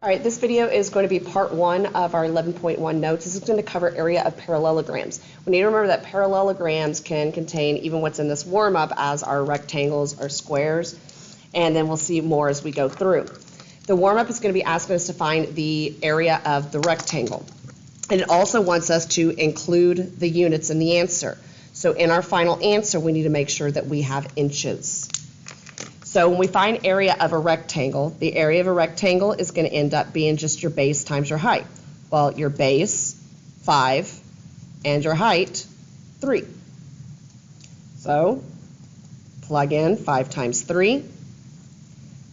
All right, this video is going to be part 1 of our 11.1 notes. This is going to cover area of parallelograms. We need to remember that parallelograms can contain even what's in this warm-up as our rectangles or squares, and then we'll see more as we go through. The warm-up is going to be asking us to find the area of the rectangle. And it also wants us to include the units in the answer. So in our final answer, we need to make sure that we have inches. So when we find area of a rectangle, the area of a rectangle is going to end up being just your base times your height. Well, your base, 5, and your height, 3. So plug in 5 times 3.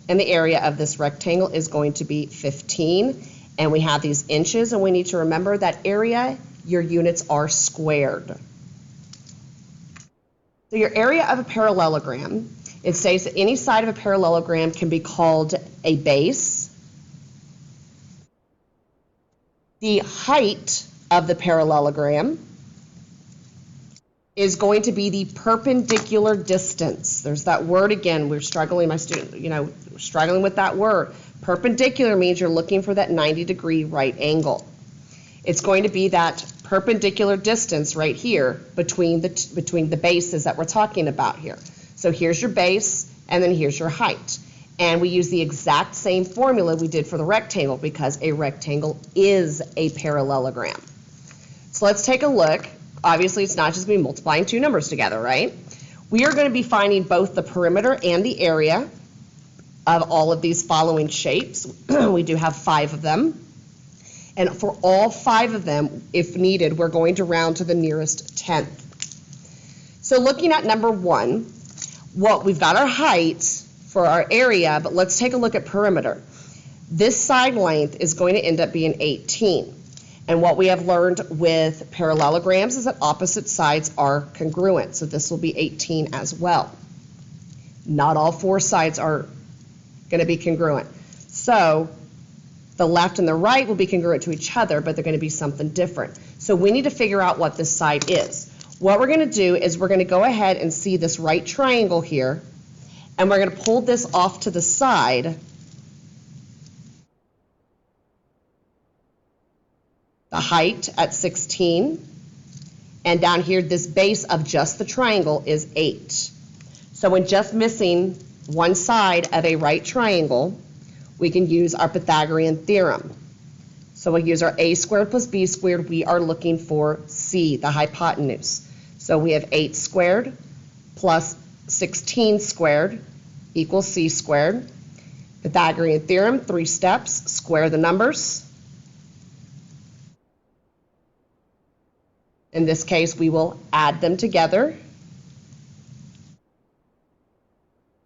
And the area of this rectangle is going to be 15. And we have these inches, and we need to remember that area, your units are squared. So your area of a parallelogram, it states that any side of a parallelogram can be called a base. The height of the parallelogram is going to be the perpendicular distance. There's that word again. We're struggling, my student, we're struggling with that word. Perpendicular means you're looking for that 90-degree right angle. It's going to be that perpendicular distance right here between the bases that we're talking about here. So here's your base, and then here's your height. And we use the exact same formula we did for the rectangle because a rectangle is a parallelogram. So let's take a look. Obviously, it's not just me multiplying two numbers together, right? We are going to be finding both the perimeter and the area of all of these following shapes. We do have 5 of them. And for all 5 of them, if needed, we're going to round to the nearest tenth. So looking at number 1, we've got our height for our area, but let's take a look at perimeter. This side length is going to end up being 18. And what we have learned with parallelograms is that opposite sides are congruent. So this will be 18 as well. Not all 4 sides are going to be congruent. So the left and the right will be congruent to each other, but they're going to be something different. So we need to figure out what this side is. What we're going to do is we're going to go ahead and see this right triangle here, and we're going to pull this off to the side. The height at 16, and down here this base of just the triangle is 8. So when just missing one side of a right triangle, we can use our Pythagorean theorem. So we'll use our a squared plus b squared. We are looking for c, the hypotenuse. So we have 8 squared plus 16 squared equals c squared. Pythagorean theorem, 3 steps, square the numbers. In this case, we will add them together.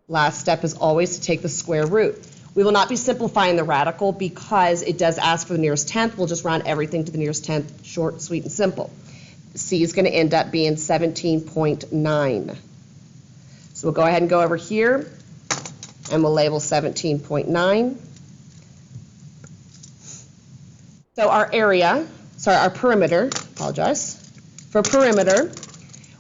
Last step is always to take the square root. We will not be simplifying the radical because it does ask for the nearest tenth. We'll just round everything to the nearest tenth, short, sweet, and simple. C is going to end up being 17.9. So we'll go ahead and go over here, and we'll label 17.9. So our perimeter, for perimeter,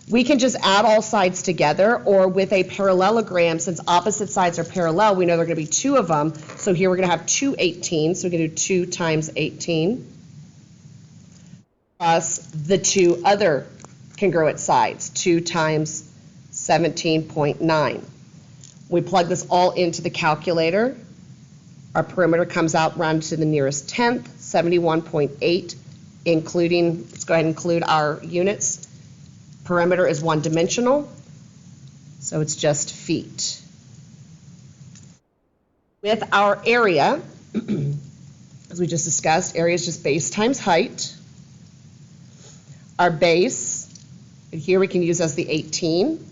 we can just add all sides together, or with a parallelogram, since opposite sides are parallel, we know there are going to be 2 of them. So here we're going to have 2 18s, so we're going to do 2 times 18 plus the 2 other congruent sides, 2 times 17.9. We plug this all into the calculator. Our perimeter comes out rounded to the nearest tenth, 71.8, including, let's go ahead and include our units. Perimeter is one-dimensional, so it's just feet. With our area, as we just discussed, area is just base times height. Our base, here we can use as the 18,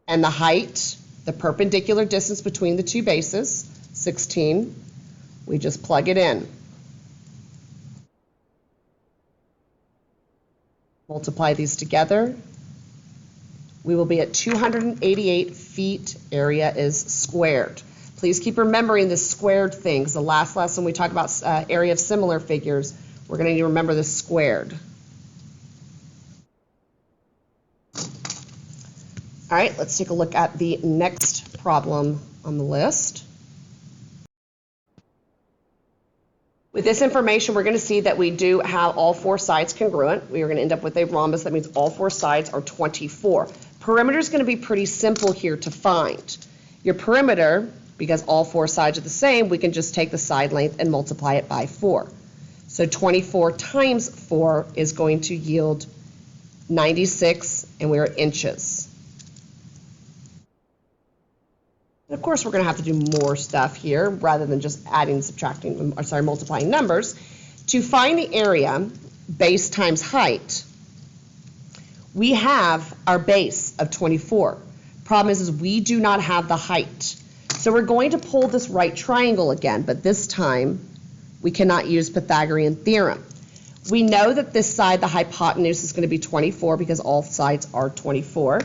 and the height, the perpendicular distance between the 2 bases, 16, we just plug it in. Multiply these together. We will be at 288 feet. Area is squared. Please keep remembering this squared thing, because the last lesson we talked about area of similar figures, we're going to need to remember this squared. All right, let's take a look at the next problem on the list. With this information, we're going to see that we do have all four sides congruent. We are going to end up with a rhombus. That means all four sides are 24. Perimeter is going to be pretty simple here to find. Your perimeter, because all four sides are the same, we can just take the side length and multiply it by 4. So 24 times 4 is going to yield 96, and we're inches. And of course, we're going to have to do more stuff here rather than just adding, subtracting, or sorry, multiplying numbers. To find the area, base times height, we have our base of 24. Problem is we do not have the height. So we're going to pull this right triangle again, but this time we cannot use Pythagorean theorem. We know that this side, the hypotenuse, is going to be 24 because all sides are 24.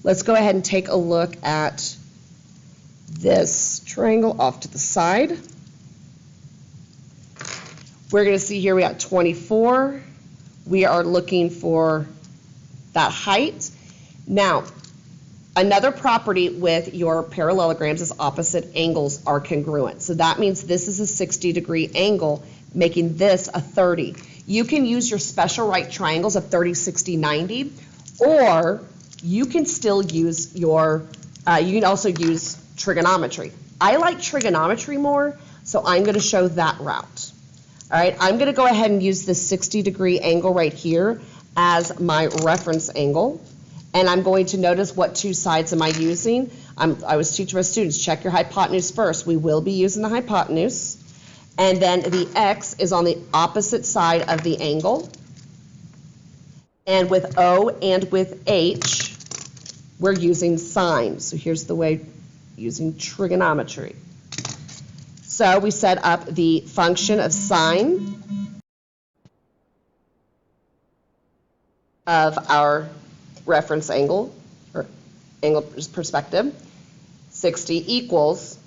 Let's go ahead and take a look at this triangle off to the side. We're going to see here we got 24. We are looking for that height. Now, another property with your parallelograms is opposite angles are congruent. So that means this is a 60-degree angle, making this a 30. You can use your special right triangles of 30, 60, 90, or you can still use your, you can also use trigonometry. I like trigonometry more, so I'm going to show that route. All right, I'm going to go ahead and use this 60-degree angle right here as my reference angle. And I'm going to notice what two sides am I using. I was teaching my students, check your hypotenuse first. We will be using the hypotenuse. And then the x is on the opposite side of the angle. And with O and with H, we're using sine. So here's the way using trigonometry. So we set up the function of sine of our reference angle, or angle perspective. 60 equals,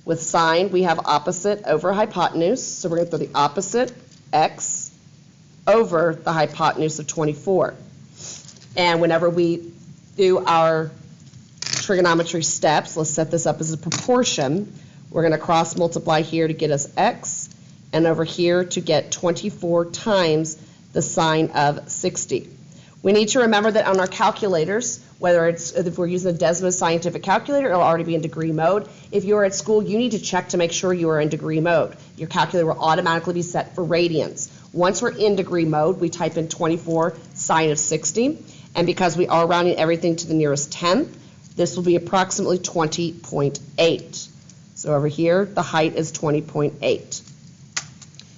with sine, we have opposite over hypotenuse, so we're going to throw the opposite x over the hypotenuse of 24. And whenever we do our trigonometry steps, let's set this up as a proportion. We're going to cross multiply here to get us x, and over here to get 24 times the sine of 60. We need to remember that on our calculators, whether it's if we're using a Desmos scientific calculator, it'll already be in degree mode. If you're at school, you need to check to make sure you are in degree mode. Your calculator will automatically be set for radians. Once we're in degree mode, we type in 24 sine of 60, and because we are rounding everything to the nearest tenth, this will be approximately 20.8. So over here, the height is 20.8.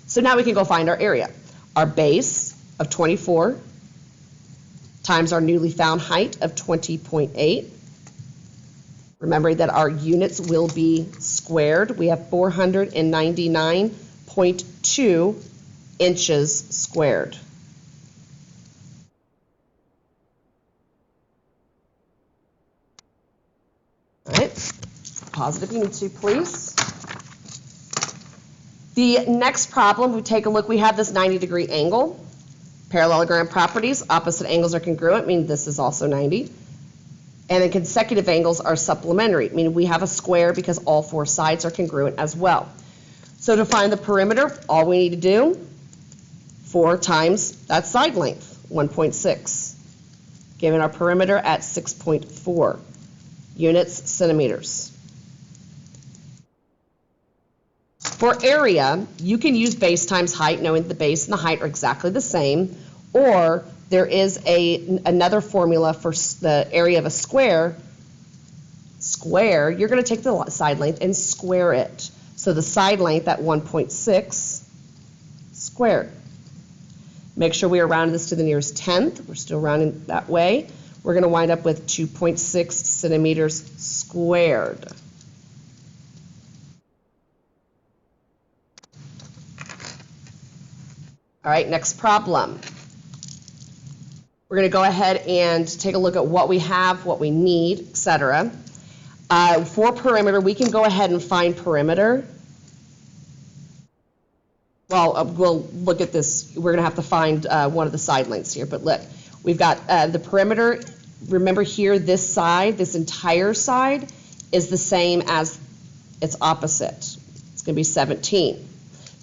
So now we can go find our area. Our base of 24 times our newly found height of 20.8. Remember that our units will be squared. We have 499.2 inches squared. All right, pause it if you need to, please. The next problem, we take a look, we have this 90-degree angle. Parallelogram properties, opposite angles are congruent, meaning this is also 90. And then consecutive angles are supplementary, meaning we have a square because all four sides are congruent as well. So to find the perimeter, all we need to do, 4 times that side length, 1.6, giving our perimeter at 6.4 units centimeters. For area, you can use base times height, knowing the base and the height are exactly the same, or there is another formula for the area of a square. You're going to take the side length and square it. So the side length at 1.6 squared. Make sure we are rounding this to the nearest tenth. We're still rounding that way. We're going to wind up with 2.6 centimeters squared. All right, next problem. We're going to go ahead and take a look at what we have, what we need, etc. For perimeter, we can go ahead and find perimeter. Well, we'll look at this. We're going to have to find one of the side lengths here, but look, we've got the perimeter. Remember here, this side, this entire side, is the same as its opposite. It's going to be 17.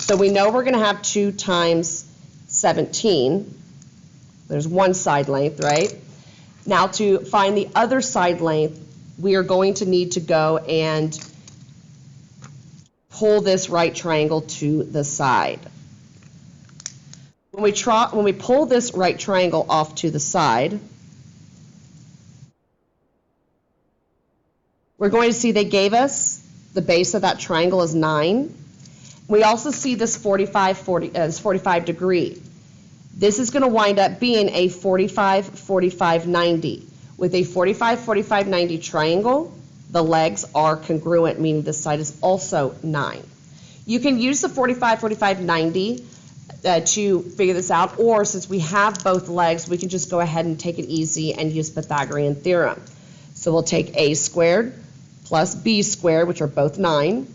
So we know we're going to have 2 times 17. There's one side length, right? Now to find the other side length, we are going to need to go and pull this right triangle to the side. When we pull this right triangle off to the side, we're going to see they gave us the base of that triangle is 9. We also see this 45 degree. This is going to wind up being a 45, 45, 90. With a 45, 45, 90 triangle, the legs are congruent, meaning this side is also 9. You can use the 45, 45, 90 to figure this out, or since we have both legs, we can just go ahead and take it easy and use Pythagorean theorem. So we'll take a squared plus b squared, which are both 9,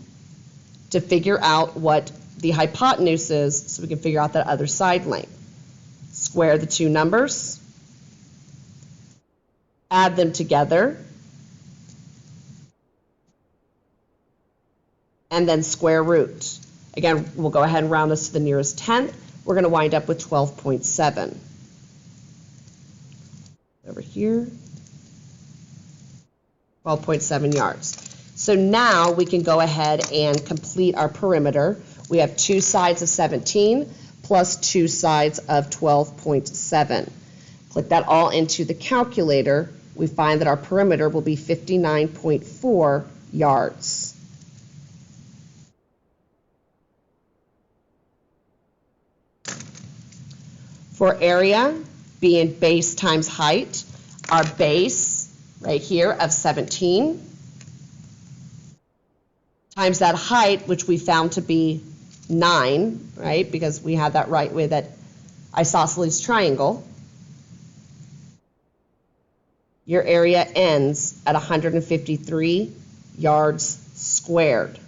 to figure out what the hypotenuse is, so we can figure out that other side length. Square the two numbers, add them together, and then square root. Again, we'll go ahead and round this to the nearest tenth. We're going to wind up with 12.7. Over here, 12.7 yards. So now we can go ahead and complete our perimeter. We have 2 sides of 17 plus 2 sides of 12.7. Click that all into the calculator. We find that our perimeter will be 59.4 yards. For area, being base times height, our base right here of 17 times that height, which we found to be 9, right, because we had that right with that isosceles triangle. Your area ends at 153 yards squared.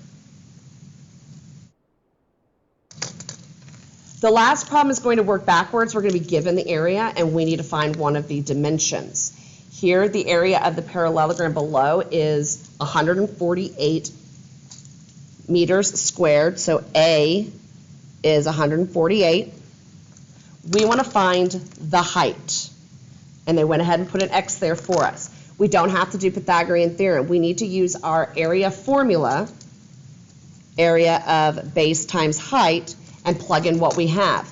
The last problem is going to work backwards. We're going to be given the area, and we need to find one of the dimensions. Here, the area of the parallelogram below is 148 meters squared, so A is 148. We want to find the height, and they went ahead and put an X there for us. We don't have to do Pythagorean theorem. We need to use our area formula, area of base times height, and plug in what we have.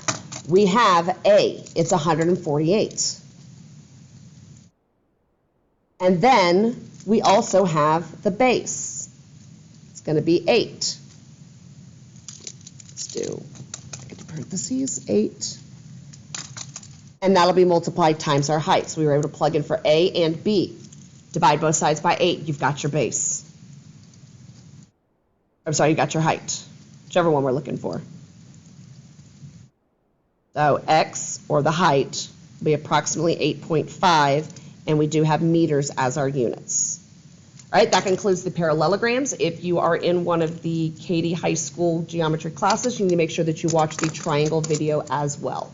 We have A, it's 148. And then we also have the base. It's going to be 8. Let's do parentheses, 8. And that'll be multiplied times our height. So we were able to plug in for A and B. Divide both sides by 8, you've got your base. I'm sorry, you got your height, whichever one we're looking for. So X, or the height, will be approximately 8.5, and we do have meters as our units. All right, that concludes the parallelograms. If you are in one of the Katy High School geometry classes, you need to make sure that you watch the triangle video as well.